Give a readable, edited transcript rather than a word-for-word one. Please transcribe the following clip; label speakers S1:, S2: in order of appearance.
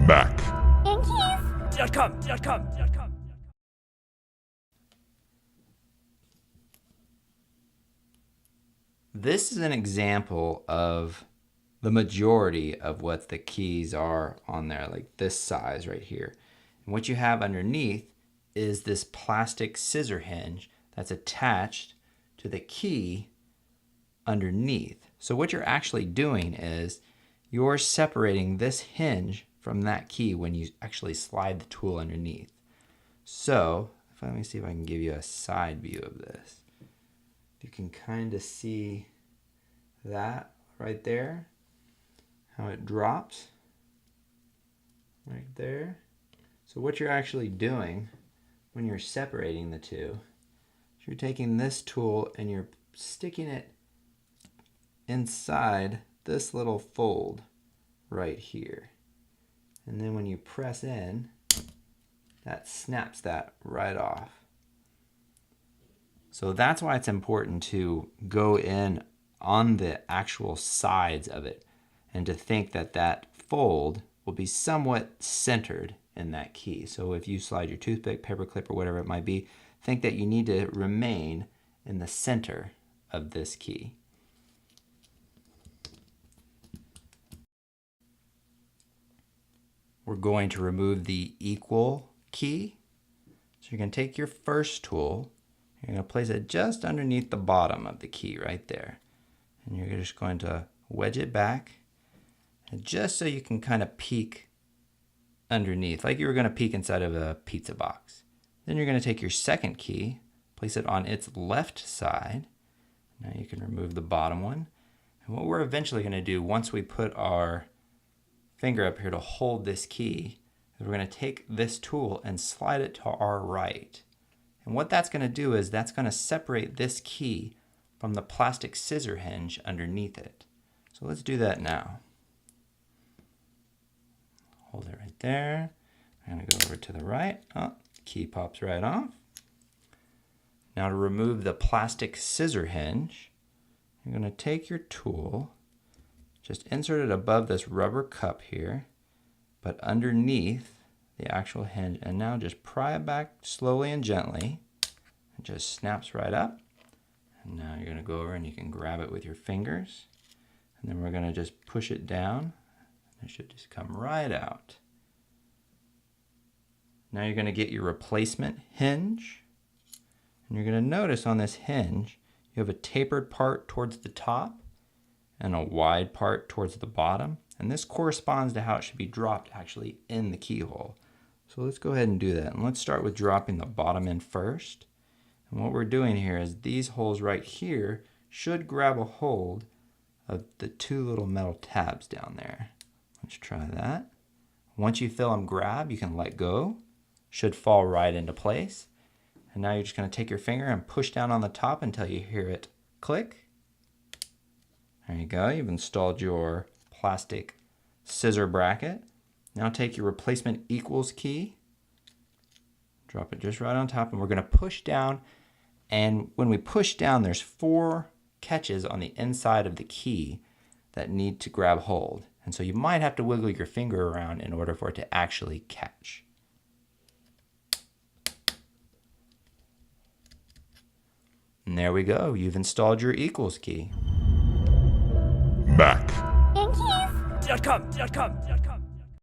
S1: Mac.
S2: This is an example of the majority of what the keys are on there, like this size right here. And what you have underneath is this plastic scissor hinge that's attached to the key underneath. So what you're actually doing is you're separating this hinge from that key when you actually slide the tool underneath. So let me see if I can give you a side view of this. You can kind of see that right there, how it drops right there. So what you're actually doing when you're separating the two is you're taking this tool and you're sticking it inside this little fold right here. And then when you press in, that snaps that right off. So that's why it's important to go in on the actual sides of it and to think that that fold will be somewhat centered in that key. So if you slide your toothpick, paper clip, or whatever it might be, think that you need to remain in the center of this key. We're going to remove the equal key. So you're going to take your first tool, you're going to place it just underneath the bottom of the key right there. And you're just going to wedge it back, and just so you can kind of peek underneath, like you were going to peek inside of a pizza box. Then you're going to take your second key, place it on its left side. Now you can remove the bottom one. And what we're eventually going to do once we put our finger up here to hold this key, we're going to take this tool and slide it to our right. And what that's going to do is that's going to separate this key from the plastic scissor hinge underneath it. So let's do that now. Hold it right there. I'm going to go over to the right. Oh, key pops right off. Now to remove the plastic scissor hinge, you're going to take your tool, just insert it above this rubber cup here, but underneath the actual hinge, and now just pry it back slowly and gently. It just snaps right up. And now you're going to go over and you can grab it with your fingers, and then we're going to just push it down. It should just come right out. Now you're going to get your replacement hinge, and you're going to notice on this hinge you have a tapered part towards the top and a wide part towards the bottom, and this corresponds to how it should be dropped actually in the keyhole. So let's go ahead and do that, and let's start with dropping the bottom in first. And what we're doing here is these holes right here should grab a hold of the two little metal tabs down there. Let's try that. Once you feel them grab, you can let go. Should fall right into place. And now you're just going to take your finger and push down on the top until you hear it click. There you go. You've installed your plastic scissor bracket. Now take your replacement equals key. Drop it just right on top, and we're going to push down. And when we push down, there's 4 catches on the inside of the key that need to grab hold. And so you might have to wiggle your finger around in order for it to actually catch. And there we go. You've installed your equals key.
S1: Mac.
S3: And keys.